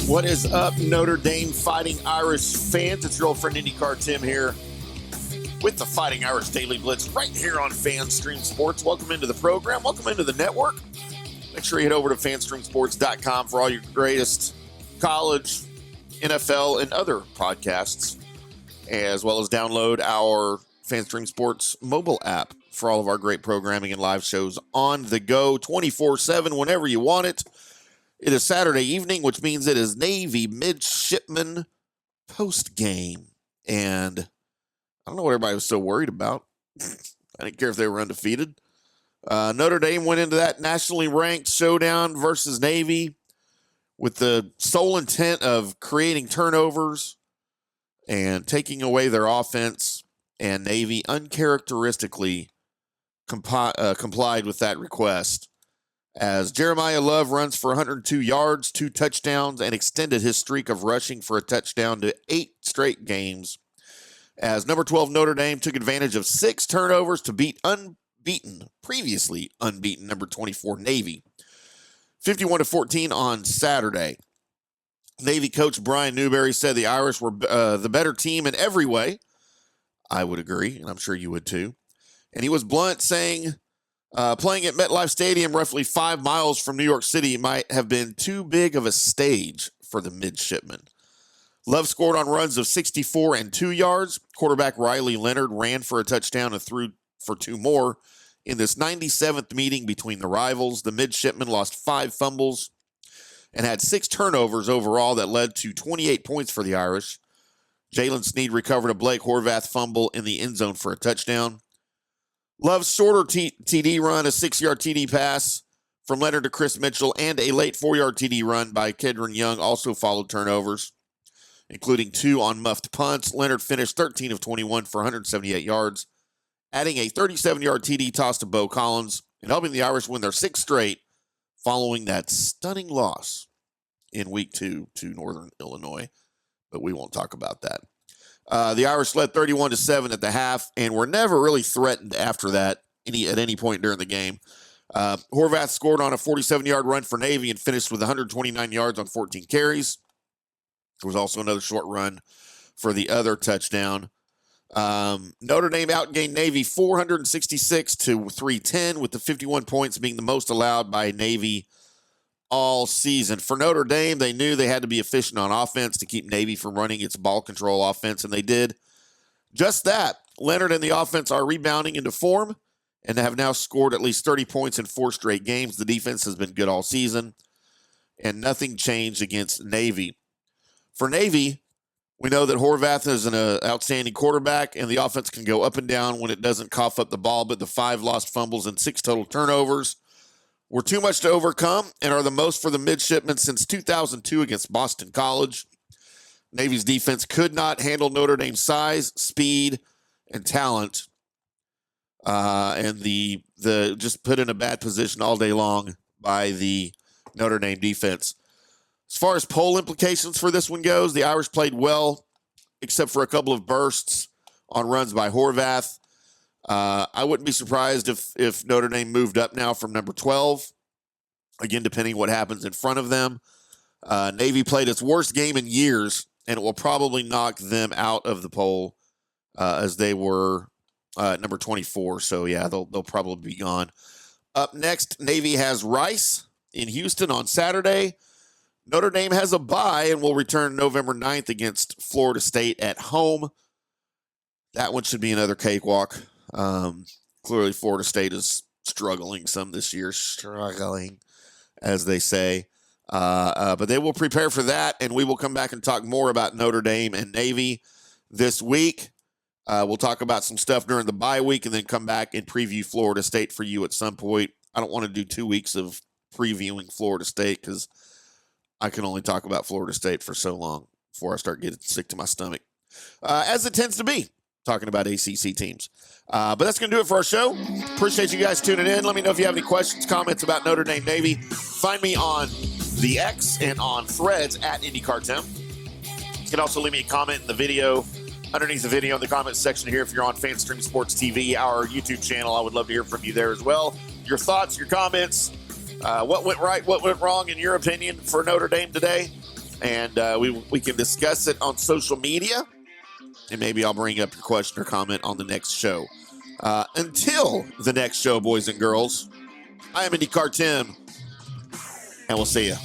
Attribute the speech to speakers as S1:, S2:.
S1: What is up, Notre Dame Fighting Irish fans? It's your old friend IndyCar Timm here with the Fighting Irish Daily Blitz right here on FanStream Sports. Welcome into the program. Welcome into the network. Make sure you head over to fanstreamsports.com for all your greatest college, NFL, and other podcasts, as well as download our FanStream Sports mobile app for all of our great programming and live shows on the go 24/7 whenever you want it. It is Saturday evening, which means it is Navy midshipman post game. And I don't know what everybody was so worried about. I didn't care if they were undefeated. Notre Dame went into that nationally ranked showdown versus Navy with the sole intent of creating turnovers and taking away their offense. And Navy uncharacteristically complied with that request, as Jeremiah Love runs for 102 yards, 2 touchdowns, and extended his streak of rushing for a touchdown to 8 straight games, as number 12 Notre Dame took advantage of 6 turnovers to beat previously unbeaten number 24 Navy, 51-14 on Saturday. Navy coach Brian Newberry said the Irish were the better team in every way. I would agree, and I'm sure you would too. And he was blunt, saying playing at MetLife Stadium, roughly 5 miles from New York City, might have been too big of a stage for the midshipmen. Love scored on runs of 64 and 2 yards. Quarterback Riley Leonard ran for a touchdown and threw for 2 more. In this 97th meeting between the rivals, the midshipmen lost 5 fumbles and had 6 turnovers overall that led to 28 points for the Irish. Jalen Snead recovered a Blake Horvath fumble in the end zone for a touchdown. Love's shorter TD run, a 6-yard TD pass from Leonard to Chris Mitchell, and a late 4-yard TD run by Kedron Young also followed turnovers, including 2 on muffed punts. Leonard finished 13 of 21 for 178 yards, adding a 37-yard TD toss to Bo Collins and helping the Irish win their 6th straight following that stunning loss in Week 2 to Northern Illinois. But we won't talk about that. The Irish led 31-7 at the half and were never really threatened after that at any point during the game. Horvath scored on a 47-yard run for Navy and finished with 129 yards on 14 carries. There was also another short run for the other touchdown. Notre Dame outgained Navy 466-310, with the 51 points being the most allowed by Navy all season. For Notre Dame, they knew they had to be efficient on offense to keep Navy from running its ball control offense, and they did just that. Leonard and the offense are rebounding into form and have now scored at least 30 points in 4 straight games. The defense has been good all season, and nothing changed against Navy. For Navy, we know that Horvath is an outstanding quarterback, and the offense can go up and down when it doesn't cough up the ball, but the 5 lost fumbles and 6 total turnovers were too much to overcome and are the most for the midshipmen since 2002 against Boston College. Navy's defense could not handle Notre Dame's size, speed, and talent, and the just put in a bad position all day long by the Notre Dame defense. As far as poll implications for this one goes, the Irish played well, except for a couple of bursts on runs by Horvath. I wouldn't be surprised if Notre Dame moved up now from number 12, again, depending what happens in front of them. Navy played its worst game in years, and it will probably knock them out of the poll as they were number 24. So, yeah, they'll probably be gone. Up next, Navy has Rice in Houston on Saturday. Notre Dame has a bye and will return November 9th against Florida State at home. That one should be another cakewalk. Clearly, Florida State is struggling some this year, as they say. But they will prepare for that, and we will come back and talk more about Notre Dame and Navy this week. We'll talk about some stuff during the bye week and then come back and preview Florida State for you at some point. I don't want to do 2 weeks of previewing Florida State because I can only talk about Florida State for so long before I start getting sick to my stomach, as it tends to be, talking about ACC teams. But that's going to do it for our show. Appreciate you guys tuning in. Let me know if you have any questions, comments about Notre Dame Navy. Find me on the X and on Threads at IndyCar Timm. You can also leave me a comment in the video, underneath the video in the comments section here if you're on FanStream Sports TV, our YouTube channel. I would love to hear from you there as well. your thoughts, your comments. What went right, what went wrong, in your opinion, for Notre Dame today? And we can discuss it on social media. And maybe I'll bring up your question or comment on the next show. Until the next show, boys and girls, I am IndyCar Timm, and we'll see you.